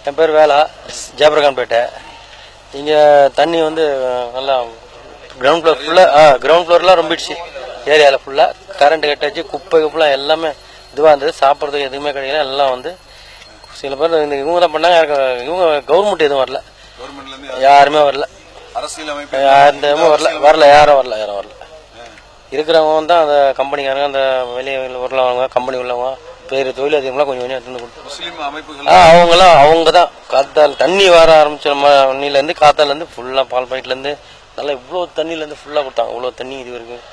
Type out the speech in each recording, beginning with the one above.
என் பேர் வேலா, ஜெயபிரகான்பேட்டை. இங்கே தண்ணி வந்து நல்லா கிரவுண்ட் ஃப்ளோர் ஃபுல்லாக, கிரவுண்ட் ஃப்ளோர்லாம் ரொம்பிடுச்சு. ஏரியாவில் ஃபுல்லாக கரண்ட் கட்டாச்சு, குப்பை குப்பெல்லாம் எல்லாமே இதுவாக இருந்தது. சாப்பிட்றதுக்கு எதுவுமே கிடைக்கல. எல்லாம் வந்து சில பேர் இந்த இவங்க தான் பண்ணாங்க. இவங்க கவர்மெண்ட் எதுவும் வரல, யாருமே வரல, வரல யாரும் வரல. இருக்கிறவங்க தான் அந்த கம்பெனிக்காரங்க, அந்த வெளியே உள்ளவங்க, கம்பெனி உள்ளவங்க, பேர் தொழிலதிகம்லாம் கொஞ்சம் எடுத்து கொடுத்து அவங்க தான் காத்தால் தண்ணி வர ஆரம்பிச்ச மண்ணிலேருந்து காத்தாலேருந்து ஃபுல்லாக பால் பாக்கெட்லேருந்து நல்லா இவ்வளோ தண்ணியிலேருந்து ஃபுல்லாக கொடுத்தாங்க. இவ்வளோ தண்ணி இது வரைக்கும்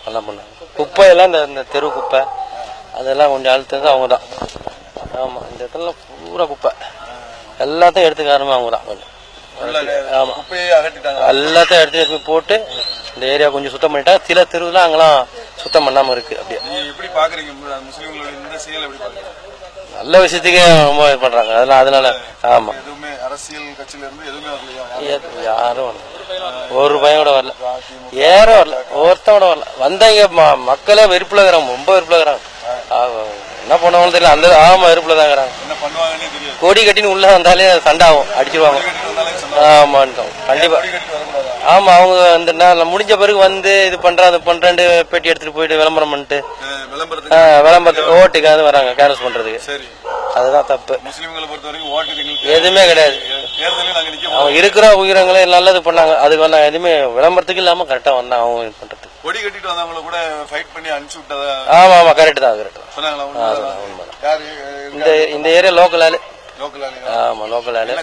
நல்லா பண்ணாங்க. குப்பையெல்லாம் இந்த தெரு குப்பை அதெல்லாம் கொஞ்சம் அழுத்தது அவங்க தான். ஆமாம், இந்த இடத்துல பூரா குப்பை எல்லாத்தையும் எடுத்துக்க ஆரம்பி அவங்க தான். கொஞ்சம் ஆமாம், எல்லாத்தையும் எடுத்து போட்டு இந்த ஏரியா கொஞ்சம் சுத்தம் பண்ணிட்டா. சில தெருவுலாம் அங்கெல்லாம் சுத்தம் பண்ணாம இருக்கு. அப்படியே எப்படி பாக்குறீங்க? நல்ல விஷயத்துக்கே ரொம்ப இது பண்றாங்க. அதனால ஆமா, அரசியல் கட்சியில இருந்து எதுவுமே யாரும் ஒரு ரூபாயும் கூட வரல, யாரும் வரல, ஒருத்தோட வரல. வந்தவங்க மக்களே வெறுப்புல இருக்கிறாங்க, ரொம்ப வெறுப்புல இருக்கிறாங்க. என்ன பண்ணுவாங்கன்னு தெரியல. அந்த ஆமா வெறுப்புல தான் இருக்கிறாங்க. கொடி கட்டின்னு உள்ள வந்தாலே சண்டை ஆகும், அடிச்சிருவாங்க. ஆமாட்டோம் கண்டிப்பா. ஆமா, அவங்க அந்த முடிஞ்ச பிறகு வந்து இது பண்றேன் அது பண்றேன்னு பேட்டி எடுத்துட்டு போயிட்டு விளம்பரம் பண்ணிட்டு விளம்பரத்துக்கு ஓட்டுக்காவது வராங்க, கேரஸ் பண்றதுக்கு. அதுதான் தப்பு. எதுவுமே கிடையாது. அவங்க இருக்கிற உயிரங்களே நல்லது பண்ணாங்க. அதுக்கு வந்தாங்க, எதுவுமே விளம்பரத்துக்கு இல்லாம கரெக்டா வந்தாங்க அவங்க இது பண்றதுக்கு. கொடி கட்டிட்டு வந்தவங்கள கூட ஃபைட் பண்ணி அனுப்பிச்சு விட்டதா? ஆமா ஆமா, கரெக்ட் தான். இந்த ஏரியா லோக்கல் ஆளு. ஆமா, லோக்கல் ஆளு.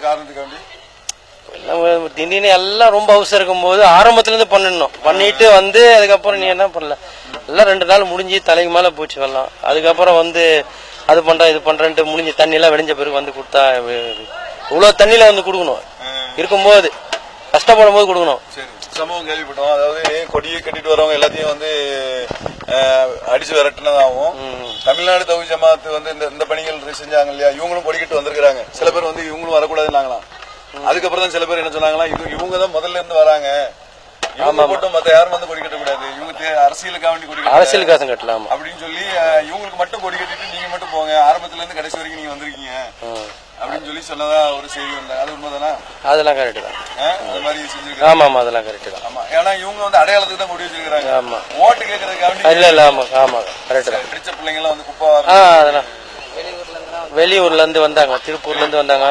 திடீர்னு எல்லாம் ரொம்ப அவசரம் இருக்கும் போது ஆரம்பத்துல இருந்து பண்ணணும், பண்ணிட்டு வந்து அதுக்கப்புறம் நீ என்ன பண்ணல, எல்லாம் 2 நாள் முடிஞ்சு தலைக்கு மேல போச்சு வரலாம். அதுக்கப்புறம் வந்து அது பண்றேன் இது பண்றேன்ட்டு முடிஞ்சு தண்ணி எல்லாம் வெடிஞ்ச பிறகு வந்து கொடுத்தா இவ்வளவு தண்ணியில வந்து கொடுக்கணும். இருக்கும்போது கஷ்டப்படும் போது கொடுக்கணும். சமூகம் கேள்விப்பட்டோம், அதாவது கொடியை கட்டிட்டு வரவங்க எல்லாத்தையும் வந்து அடிச்சு விரட்டினதாகவும், தமிழ்நாடு தௌஹீத் ஜமாத் வந்து இந்த பணிகள் செஞ்சாங்க இல்லையா, இவங்களும் கொடி கட்டி வந்திருக்காங்க. சில பேர் வந்து இவங்களும் வரக்கூடாதுன்னாங்களாம். அதுக்கப்புறம் தான் சில பேர் என்ன சொன்னாங்களா, இவங்க தான் முதல்ல இருந்து வராங்க, இவங்க மட்டும் மத்த யாரும் வந்து கொடி கட்டக்கூடாது, இவங்க அரசியலுக்காக வேண்டி கொடி அரசியலுக்காக கட்டலாம் அப்படின்னு சொல்லி இவங்களுக்கு மட்டும் கொடி கட்டிட்டு நீங்க மட்டும் போங்க, ஆரம்பத்துல இருந்து கடைசி வரைக்கும் நீங்க வந்திருக்கீங்க அப்படின்னு சொல்லி சொன்னதா ஒரு செய்தி வந்தேன். அது உண்மைதானா? அதெல்லாம் கரெக்ட் தான். அது மாதிரி செஞ்சிருக்காங்க. ஆமா ஆமா, அதெல்லாம் கரெக்ட் தான். ஆமா, ஏன்னா இவங்க வந்து அடையாளத்துக்கு தான் கொடி வச்சிருக்காங்க. ஆமா, ஓட்டு கேட்கறதுக்காக இல்ல இல்ல. ஆமா ஆமா, கரெக்ட் தான். பிடிச்ச பிள்ளைங்க எல்லாம் வந்து குப்பை அதெல்லாம் வெளியூர்ல இருந்து வந்தாங்க, திருப்பூர்ல இருந்து வந்தாங்க.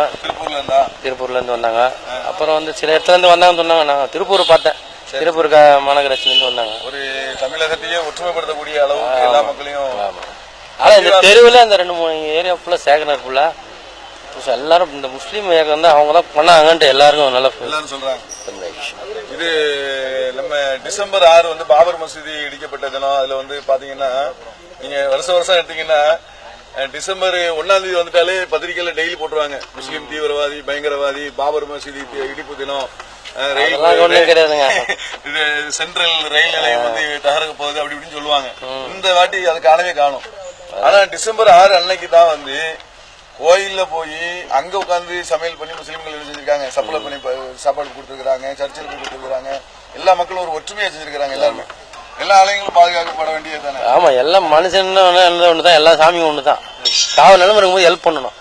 திருப்பூர்ல இருந்து வந்தாங்க. அப்புறம் வந்து சில இடத்துல இருந்து வந்தாங்கன்னு சொன்னாங்க. நான் திருப்பூர் பார்த்தேன், திருப்பூர் மாநகராட்சியில இருந்து வந்தாங்க. ஒரு தமிழகத்தையே ஒற்றுமைப்படுத்தக்கூடிய அளவு எல்லா மக்களையும். ஆனா இந்த தெருவில் அந்த 2-3 ஏரியா ஃபுல்லா சேகனர் ஃபுல்லா எல்லாரும் இந்த முஸ்லீம் இயக்கம் வந்து அவங்க தான் பண்ணாங்கன்ட்டு எல்லாருக்கும் நல்லா எல்லாரும் சொல்றாங்க. இது நம்ம டிசம்பர் 6 வந்து பாபர் மசூதி இடிக்கப்பட்ட தினம். அதுல வந்து பாத்தீங்கன்னா நீங்க வருஷம் எடுத்தீங்கன்னா டிசம்பர் 1ஆம் தேதி வந்துட்டாலே பத்திரிகையில டெய்லி போட்டுருவாங்க, முஸ்லீம் தீவிரவாதி பயங்கரவாதி, பாபர் மசூதி இடிப்பு தினம், சென்ட்ரல் ரயில் நிலையம் வந்து தகர்க்க போகுது அப்படி இப்படின்னு சொல்லுவாங்க. இந்த வாட்டி அது காணவே காணும். ஆனா டிசம்பர் 6 அன்னைக்கு தான் வந்து கோயில்ல போய் அங்க உட்காந்து சமையல் பண்ணி முஸ்லீம்கள் செஞ்சிருக்காங்க, சப்ளை பண்ணி சாப்பாடு கொடுத்துருக்காங்க, சர்ச்சில் கொடுத்துருக்காங்க. எல்லா மக்களும் ஒரு ஒற்றுமையா செஞ்சிருக்காங்க. எல்லாருமே எல்லா ஆலயங்களும் பாதுகாக்கப்பட வேண்டியது தானே. ஆமா, எல்லாம் மனுஷன் ஒண்ணுதான், எல்லா சாமியும் ஒண்ணுதான். காவல் நிலைமை இருக்கும்போது ஹெல்ப் பண்ணணும்.